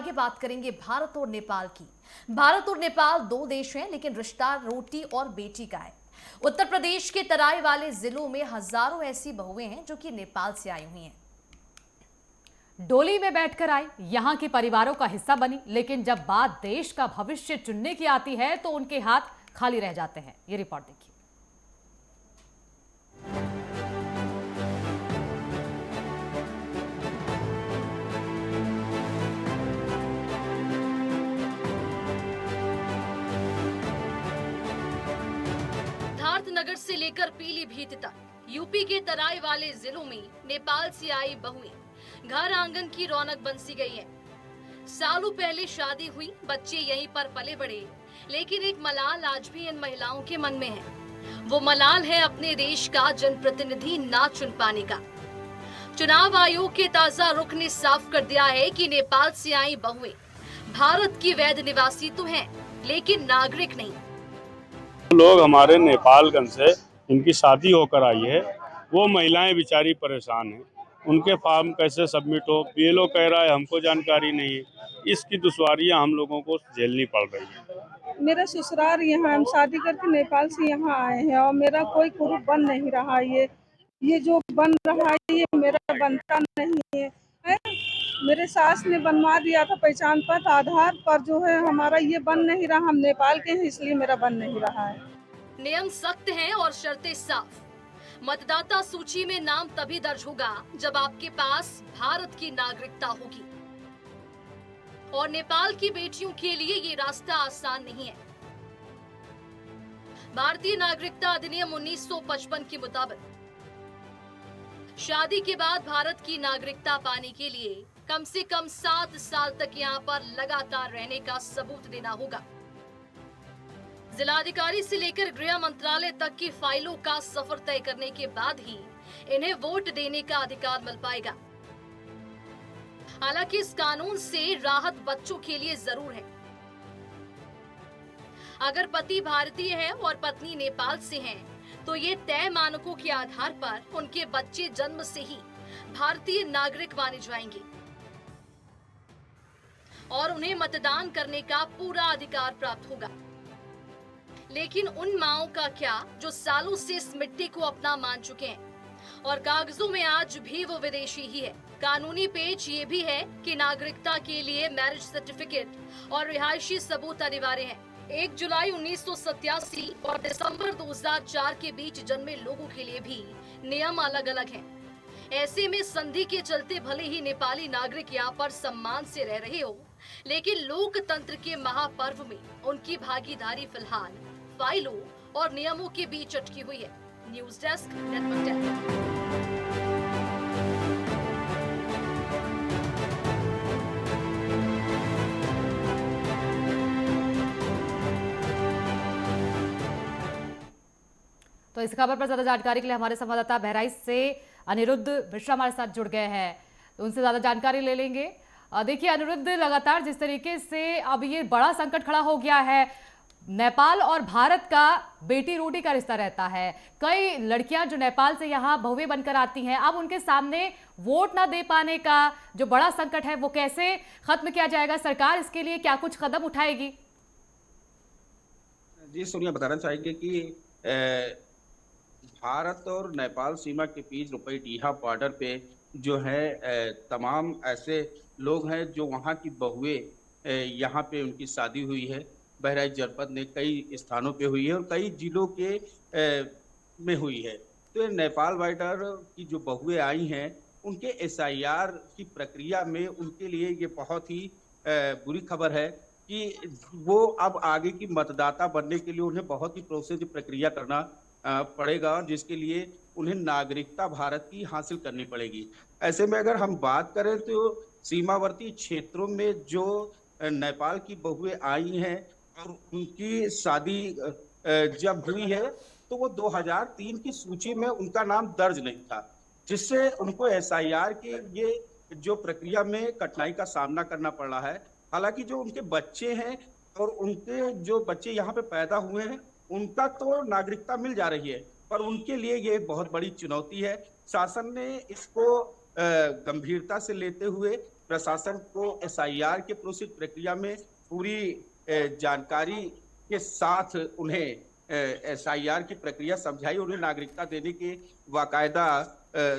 आगे बात करेंगे भारत और नेपाल की। भारत और नेपाल दो देश हैं, लेकिन रिश्ता रोटी और बेटी का है। उत्तर प्रदेश के तराई वाले जिलों में हजारों ऐसी बहुएं हैं जो कि नेपाल से आई हुई हैं। डोली में बैठकर आई, यहां के परिवारों का हिस्सा बनी, लेकिन जब बात देश का भविष्य चुनने की आती है तो उनके हाथ खाली रह जाते हैं। ये रिपोर्ट देखिए। नगर से लेकर पीलीभीत तक यूपी के तराई वाले जिलों में नेपाल से आई बहुएं घर आंगन की रौनक बन सी गई हैं। सालों पहले शादी हुई, बच्चे यहीं पर पले बढ़े, लेकिन एक मलाल आज भी इन महिलाओं के मन में है। वो मलाल है अपने देश का जनप्रतिनिधि ना चुन पाने का। चुनाव आयोग के ताजा रुख ने साफ कर दिया है कि नेपाल से आई बहुएं भारत की वैध निवासी तो हैं, लेकिन नागरिक नहीं। लोग हमारे नेपालगंज से इनकी शादी होकर आई है, वो महिलाएं बेचारी परेशान हैं। उनके फॉर्म कैसे सबमिट हो, बीएलओ कह रहा है हमको जानकारी नहीं है। इसकी दुश्वारियां हम लोगों को झेलनी पड़ रही है। मेरा ससुराल यहाँ, हम शादी करके नेपाल से यहाँ आए हैं और मेरा कोई प्रूफ बन नहीं रहा। ये जो बन रहा है ये मेरा बनता नहीं है। मेरे सास ने बनवा दिया था पहचान पत्र, आधार पर जो है हमारा ये बन नहीं रहा। हम नेपाल के हैं इसलिए मेरा बन नहीं रहा है। नियम सख्त हैं और शर्तें साफ। मतदाता सूची में नाम तभी दर्ज होगा जब आपके पास भारत की नागरिकता होगी, और नेपाल की बेटियों के लिए ये रास्ता आसान नहीं है। भारतीय नागरिकता अधिनियम 1955 के मुताबिक शादी के बाद भारत की नागरिकता पाने के लिए कम से कम 7 साल तक यहाँ पर लगातार रहने का सबूत देना होगा। जिलाधिकारी से लेकर गृह मंत्रालय तक की फाइलों का सफर तय करने के बाद ही इन्हें वोट देने का अधिकार मिल पाएगा। हालांकि इस कानून से राहत बच्चों के लिए जरूर है। अगर पति भारतीय है और पत्नी नेपाल से है, तो ये तय मानकों के आधार पर उनके बच्चे जन्म से ही भारतीय नागरिक माने जाएंगे और उन्हें मतदान करने का पूरा अधिकार प्राप्त होगा। लेकिन उन माओं का क्या जो सालों से इस मिट्टी को अपना मान चुके हैं और कागजों में आज भी वो विदेशी ही है। कानूनी पेच ये भी है कि नागरिकता के लिए मैरिज सर्टिफिकेट और रिहायशी सबूत अनिवार्य है। 1 जुलाई 1987 और दिसंबर 2004 के बीच जन्मे लोगों के लिए भी नियम अलग अलग हैं। ऐसे में संधि के चलते भले ही नेपाली नागरिक यहाँ पर सम्मान से रह रहे हो, लेकिन लोकतंत्र के महापर्व में उनकी भागीदारी फिलहाल फाइलों और नियमों के बीच अटकी हुई है। News desk, network 10। तो इस खबर पर ज्यादा जानकारी के लिए हमारे संवाददाता बहराइच से अनिरुद्ध मिश्रा हमारे साथ जुड़ गए हैं, तो उनसे ज्यादा जानकारी ले लेंगे। देखिए अनिरुद्ध, लगातार जिस तरीके से अब ये बड़ा संकट खड़ा हो गया है, नेपाल और भारत का बेटी रोटी का रिश्ता रहता है। कई लड़कियां जो नेपाल से यहाँ बहुएं बनकर आती हैं, अब उनके सामने वोट ना दे पाने का जो बड़ा संकट है वो कैसे खत्म किया जाएगा? सरकार इसके लिए क्या कुछ कदम उठाएगी? जी सोनिया, बताना चाहेंगे कि भारत और नेपाल सीमा के बीच रुपईडीहा बॉर्डर पे जो है तमाम ऐसे लोग हैं जो वहाँ की बहुएं यहाँ पे उनकी शादी हुई है। बहराइच जनपद में कई स्थानों पे हुई है और कई जिलों के में हुई है। तो नेपाल बॉर्डर की जो बहुएं आई हैं उनके एसआईआर की प्रक्रिया में उनके लिए ये बहुत ही बुरी खबर है कि वो अब आगे की मतदाता बनने के लिए उन्हें बहुत ही प्रोसेस प्रक्रिया करना पड़ेगा, जिसके लिए उन्हें नागरिकता भारत की हासिल करनी पड़ेगी। ऐसे में अगर हम बात करें तो सीमावर्ती क्षेत्रों में जो नेपाल की बहुएं आई हैं और उनकी शादी जब हुई है तो वो 2003 की सूची में उनका नाम दर्ज नहीं था, जिससे उनको एसआईआर के ये जो प्रक्रिया में कठिनाई का सामना करना पड़ रहा है। हालांकि जो उनके बच्चे हैं और उनके जो बच्चे यहाँ पे पैदा हुए हैं उनका तो नागरिकता मिल जा रही है, पर उनके लिए ये बहुत बड़ी चुनौती है। शासन ने इसको गंभीरता से लेते हुए प्रशासन को एसआईआर के प्रोसेस प्रक्रिया में पूरी जानकारी के साथ उन्हें एसआईआर की प्रक्रिया समझाई, उन्हें नागरिकता देने के बाकायदा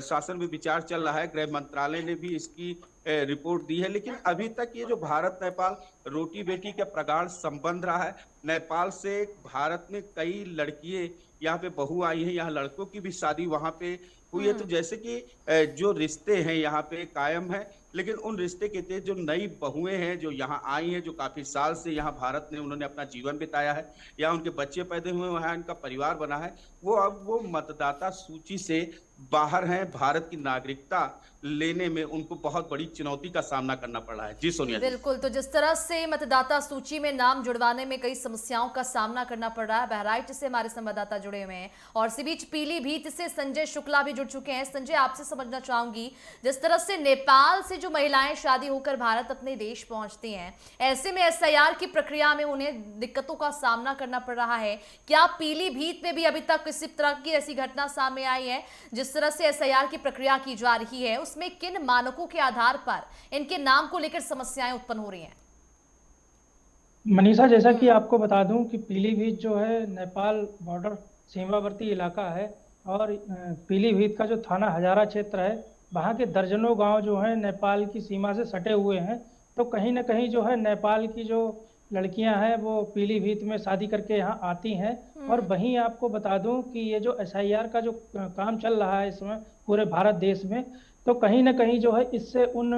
शासन में विचार चल रहा है। गृह मंत्रालय ने भी इसकी रिपोर्ट दी है, लेकिन अभी तक ये जो भारत नेपाल रोटी बेटी का प्रगाढ़ संबंध रहा है। नेपाल से भारत में कई लड़कियां यहाँ पे बहू आई हैं, यहाँ लड़कों की भी शादी वहां पे हुई है। तो जैसे कि जो रिश्ते हैं यहाँ पे कायम है, लेकिन उन रिश्ते के तहत जो नई बहुएं हैं जो यहाँ आई हैं, जो काफी साल से यहाँ भारत में उन्होंने अपना जीवन बिताया है या उनके बच्चे पैदा हुए, वहाँ उनका परिवार बना है, वो अब वो मतदाता सूची से बाहर हैं। भारत की नागरिकता लेने में उनको बहुत बड़ी चुनौती का सामना करना पड़ रहा है। जी सोनिया जी। बिल्कुल, तो जिस तरह से मतदाता सूची में नाम जुड़वाने में कई समस्याओं का सामना करना पड़ रहा है, बहराइच से हमारे संवाददाता जुड़े हुए हैं और इसी बीच पीलीभीत से संजय शुक्ला भी जुड़ चुके हैं। संजय, आपसे समझना चाहूंगी, जिस तरह से नेपाल से जो महिलाएं शादी होकर भारत अपने देश पहुंचती हैं, ऐसे में एसआईआर की प्रक्रिया में उन्हें दिक्कतों का सामना करना पड़ रहा है। क्या पीलीभीत में भी अभी तक किसी तरह की ऐसी घटना सामने आई है? जिस तरह से एसआईआर की प्रक्रिया की जा रही है, उसमें किन मानकों के आधार पर इनके नाम को लेकर समस्याएं उत्पन्न हो रही हैं? मनीषा, जैसा कि आपको बता दूं कि पीलीभीत जो है नेपाल बॉर्डर सीमावर्ती इलाका है और पीलीभीत का जो थाना हजारा क्षेत्र है, वहाँ के दर्जनों गांव जो हैं नेपाल की सीमा से सटे हुए हैं। तो कहीं ना कहीं जो है नेपाल की जो लड़कियां हैं वो पीलीभीत में शादी करके यहाँ आती हैं। और वहीं आपको बता दूं कि ये जो एसआईआर का जो काम चल रहा है इस समय पूरे भारत देश में, तो कहीं ना कहीं जो है इससे उन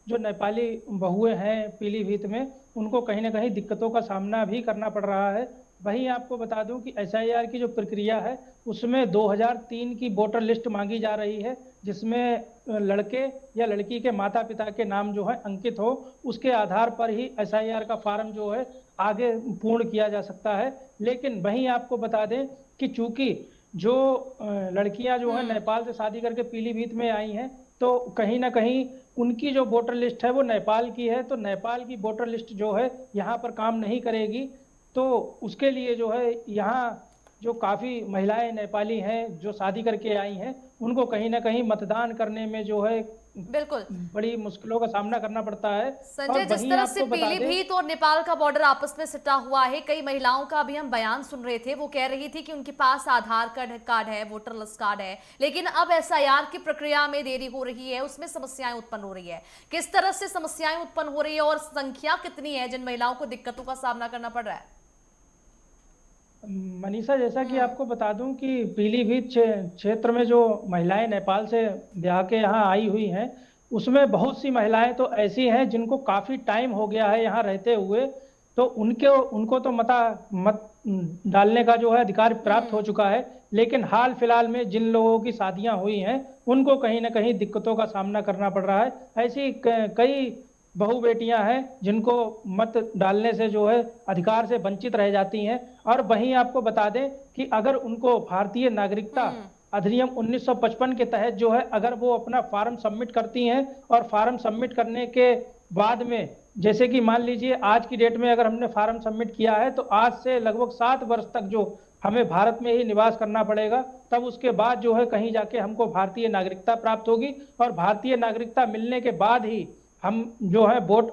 जो नेपाली बहुएं हैं पीलीभीत में, उनको कहीं ना कहीं दिक्कतों का सामना भी करना पड़ रहा है। वहीं आपको बता दूं कि एसआईआर की जो प्रक्रिया है उसमें 2003 की वोटर लिस्ट मांगी जा रही है, जिसमें लड़के या लड़की के माता पिता के नाम जो है अंकित हो, उसके आधार पर ही एसआईआर का फॉर्म जो है आगे पूर्ण किया जा सकता है। लेकिन वहीं आपको बता दें कि चूंकि जो लड़कियां जो है नेपाल से शादी करके पीलीभीत में आई हैं, तो कहीं ना कहीं उनकी जो वोटर लिस्ट है वो नेपाल की है, तो नेपाल की वोटर लिस्ट जो है यहाँ पर काम नहीं करेगी। तो उसके लिए जो है यहाँ जो काफ़ी महिलाएं नेपाली हैं जो शादी करके आई हैं, उनको कहीं ना कहीं मतदान करने में जो है बिल्कुल बड़ी मुश्किलों का सामना करना पड़ता है। संजय, जिस तरह से पीलीभीत और नेपाल का बॉर्डर आपस में सटा हुआ है, कई महिलाओं का अभी हम बयान सुन रहे थे, वो कह रही थी कि उनके पास आधार कार्ड है, वोटर लिस्ट कार्ड है, लेकिन अब एसआईआर की प्रक्रिया में देरी हो रही है, उसमें समस्याएं उत्पन्न हो रही है। किस तरह से समस्याएं उत्पन्न हो रही है और संख्या कितनी है जिन महिलाओं को दिक्कतों का सामना करना पड़ रहा है? मनीषा, जैसा कि आपको बता दूं कि पीलीभीत क्षेत्र में जो महिलाएं नेपाल से ब्याह के यहाँ आई हुई हैं, उसमें बहुत सी महिलाएं तो ऐसी हैं जिनको काफ़ी टाइम हो गया है यहाँ रहते हुए, तो उनको तो मत डालने का जो है अधिकार प्राप्त हो चुका है। लेकिन हाल फिलहाल में जिन लोगों की शादियां हुई हैं, उनको कहीं ना कहीं दिक्कतों का सामना करना पड़ रहा है। ऐसी कई बहु बेटियां हैं जिनको मत डालने से जो है अधिकार से वंचित रह जाती हैं। और वहीं आपको बता दें कि अगर उनको भारतीय नागरिकता अधिनियम 1955 के तहत जो है अगर वो अपना फॉर्म सबमिट करती हैं और फॉर्म सबमिट करने के बाद में, जैसे कि मान लीजिए आज की डेट में अगर हमने फॉर्म सबमिट किया है तो आज से लगभग 7 वर्ष तक जो हमें भारत में ही निवास करना पड़ेगा, तब उसके बाद जो है कहीं जाके हमको भारतीय नागरिकता प्राप्त होगी और भारतीय नागरिकता मिलने के बाद ही हम जो है वोट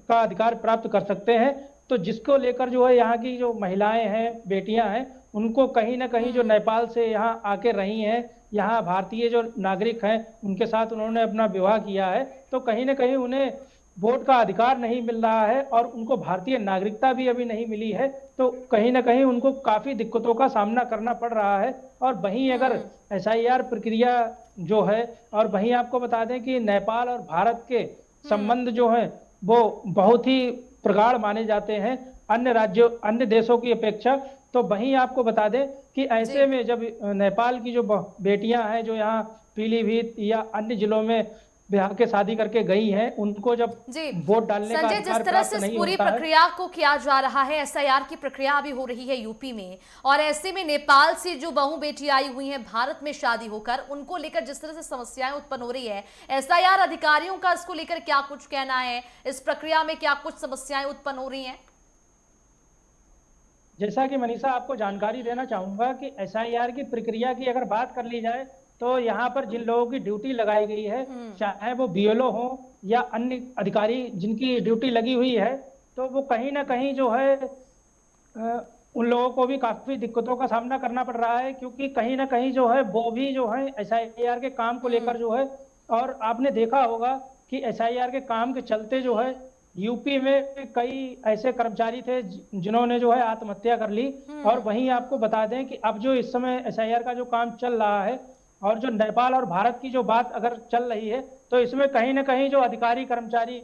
का अधिकार प्राप्त कर सकते हैं। तो जिसको लेकर जो है यहाँ की जो महिलाएं हैं, बेटियां हैं, उनको कहीं ना कहीं जो नेपाल से यहाँ आके रही हैं, यहाँ भारतीय जो नागरिक हैं उनके साथ उन्होंने अपना विवाह किया है, तो कहीं ना कहीं उन्हें वोट का अधिकार नहीं मिल रहा है और उनको भारतीय नागरिकता भी अभी नहीं मिली है। तो कहीं ना कहीं उनको काफ़ी दिक्कतों का सामना करना पड़ रहा है। और वहीं अगर एसआईआर प्रक्रिया जो है, और वहीं आपको बता दें कि नेपाल और भारत के संबंध जो हैं वो बहुत ही प्रगाढ़ माने जाते हैं अन्य राज्यों, अन्य देशों की अपेक्षा। तो वहीं आपको बता दें कि ऐसे में जब नेपाल की जो बेटियां हैं जो यहाँ पीलीभीत या अन्य जिलों में ब्याह के शादी करके गई हैं, उनको जब वोट डालने का संजय, जिस तरह से पूरी प्रक्रिया को किया जा रहा है, एसआईआर की प्रक्रिया अभी हो रही है यूपी में, और ऐसे में नेपाल से जो बहु बेटी आई हुई हैं भारत में शादी होकर, उनको लेकर जिस तरह से समस्याएं उत्पन्न हो रही है, एसआईआर अधिकारियों का इसको लेकर क्या कुछ कहना है? इस प्रक्रिया में क्या कुछ समस्याएं उत्पन्न हो रही हैं? जैसा कि मनीषा आपको जानकारी देना चाहूंगा कि एसआईआर की प्रक्रिया की अगर बात कर ली जाए तो यहाँ पर जिन लोगों की ड्यूटी लगाई गई है, चाहे वो बीएलओ हो या अन्य अधिकारी जिनकी ड्यूटी लगी हुई है, तो वो कहीं ना कहीं जो है उन लोगों को भी काफी दिक्कतों का सामना करना पड़ रहा है, क्योंकि कहीं ना कहीं जो है वो भी जो है एसआईआर के काम को लेकर जो है, और आपने देखा होगा कि एसआईआर के काम के चलते जो है यूपी में कई ऐसे कर्मचारी थे जिन्होंने जो है आत्महत्या कर ली। और वहीं आपको बता दें कि अब जो इस समय एसआईआर का जो काम चल रहा है और जो नेपाल और भारत की जो बात अगर चल रही है, तो इसमें कहीं ना कहीं जो अधिकारी कर्मचारी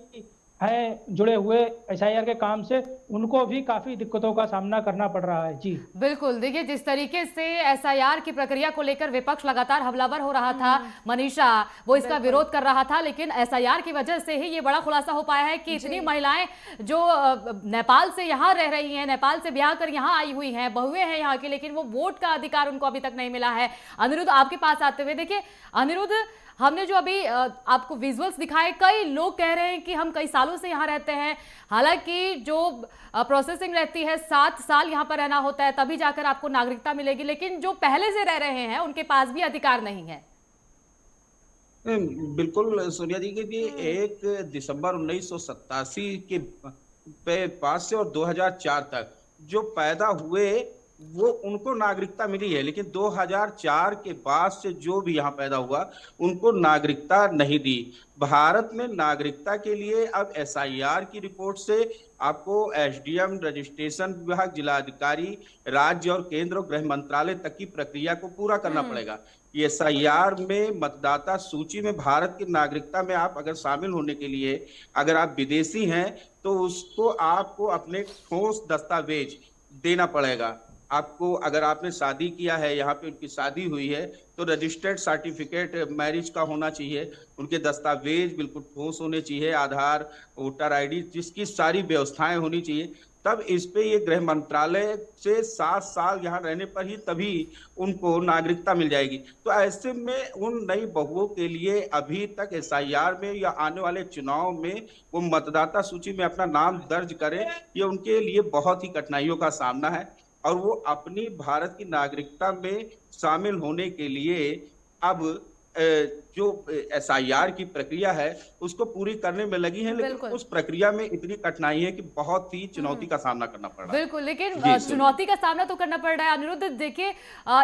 हैं जुड़े हुए एसआईआर के काम से, उनको भी काफी दिक्कतों का सामना करना पड़ रहा है। जी बिल्कुल, देखिए जिस तरीके से एसआईआर की प्रक्रिया को लेकर विपक्ष लगातार हमलावर हो रहा था, मनीषा वो इसका विरोध कर रहा था, लेकिन एसआईआर की वजह से ही ये बड़ा खुलासा हो पाया है कि इतनी महिलाएं जो नेपाल से यहाँ रह रही हैं, नेपाल से ब्याह कर यहाँ आई हुई हैं, बहुएं हैं यहाँ की, लेकिन वो वोट का अधिकार उनको अभी तक नहीं मिला है। अनिरुद्ध, आपके पास आते हुए देखिए अनिरुद्ध, हमने जो अभी आपको विजुअल्स दिखाए, कई लोग कह रहे हैं कि हम कई सालों से यहाँ रहते हैं, हालांकि जो प्रोसेसिंग रहती है 7 साल यहाँ पर रहना होता है तभी जाकर आपको नागरिकता मिलेगी, लेकिन जो पहले से रह रहे हैं उनके पास भी अधिकार नहीं है। बिल्कुल सोनिया जी के लिए 1 दिसंबर 1987 के पास से और 2004 तक जो पैदा हुए वो उनको नागरिकता मिली है, लेकिन 2004 के बाद से जो भी यहाँ पैदा हुआ उनको नागरिकता नहीं दी। भारत में नागरिकता के लिए अब एसआईआर की रिपोर्ट से आपको एसडीएम, रजिस्ट्रेशन विभाग, जिलाधिकारी, राज्य और केंद्र और गृह मंत्रालय तक की प्रक्रिया को पूरा करना पड़ेगा। एसआईआर में मतदाता सूची में भारत की नागरिकता में आप अगर शामिल होने के लिए अगर आप विदेशी हैं तो उसको आपको अपने ठोस दस्तावेज देना पड़ेगा। आपको अगर आपने शादी किया है, यहाँ पे उनकी शादी हुई है, तो रजिस्टर्ड सर्टिफिकेट मैरिज का होना चाहिए, उनके दस्तावेज बिल्कुल ठोस होने चाहिए, आधार, वोटर आईडी, जिसकी सारी व्यवस्थाएं होनी चाहिए। तब इस पे ये गृह मंत्रालय से 7 साल यहाँ रहने पर ही तभी उनको नागरिकता मिल जाएगी। तो ऐसे में उन नई बहुओं के लिए अभी तक एसआईआर में या आने वाले चुनाव में वो मतदाता सूची में अपना नाम दर्ज करें, ये उनके लिए बहुत ही कठिनाइयों का सामना है। और वो अपनी भारत की नागरिकता में शामिल होने के लिए अब जो एसआईआर की प्रक्रिया है उसको पूरी करने में लगी है, लेकिन उस प्रक्रिया में इतनी कठिनाई है कि बहुत ही चुनौती का सामना करना पड़ रहा है। बिल्कुल, लेकिन चुनौती का सामना तो करना पड़ रहा है। अनिरुद्ध, देखिए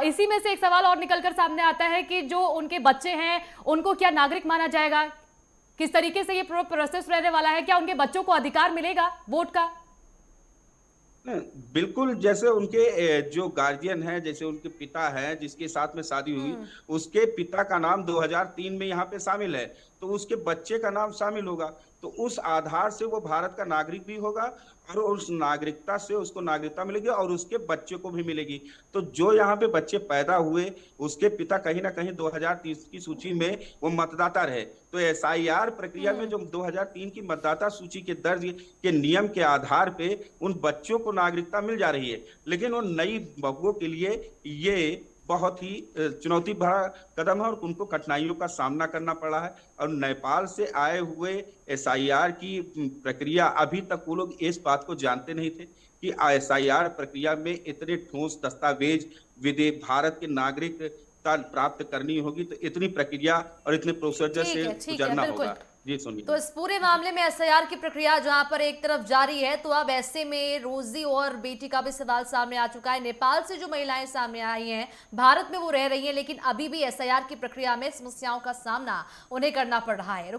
इसी में से एक सवाल और निकलकर सामने आता है कि जो उनके बच्चे हैं उनको क्या नागरिक माना जाएगा? किस तरीके से ये प्रोसेस रहने वाला है? क्या उनके बच्चों को अधिकार मिलेगा वोट का? बिल्कुल, जैसे उनके जो गार्जियन है, जैसे उनके पिता है जिसके साथ में शादी हुई, उसके पिता का नाम 2003 में यहाँ पे शामिल है, तो उसके बच्चे का नाम शामिल होगा, तो उस आधार से वो भारत का नागरिक भी होगा और उस नागरिकता से उसको नागरिकता मिलेगी और उसके बच्चे को भी मिलेगी। तो जो यहाँ पे बच्चे पैदा हुए उसके पिता कहीं ना कहीं 2030 की सूची में वो मतदाता रहे। तो एसआईआर प्रक्रिया में जो 2003 की मतदाता सूची के दर्ज के नियम के आधार पे उन बच्चों को नागरिकता मिल जा रही है, लेकिन उन नई बहुओं के लिए ये बहुत ही चुनौती भरा कदम है और उनको कठिनाइयों का सामना करना पड़ा है। और नेपाल से आए हुए एसआईआर की प्रक्रिया, अभी तक वो लोग इस बात को जानते नहीं थे कि एसआईआर प्रक्रिया में इतने ठोस दस्तावेज भारत के नागरिकता प्राप्त करनी होगी, तो इतनी प्रक्रिया और इतने प्रोसीजर से गुजरना होगा। तो इस पूरे मामले में एसआईआर की प्रक्रिया जहां पर एक तरफ जारी है, तो अब ऐसे में रोजी और बेटी का भी सवाल सामने आ चुका है। नेपाल से जो महिलाएं सामने आई हैं, भारत में वो रह रही हैं, लेकिन अभी भी एसआईआर की प्रक्रिया में समस्याओं का सामना उन्हें करना पड़ रहा है।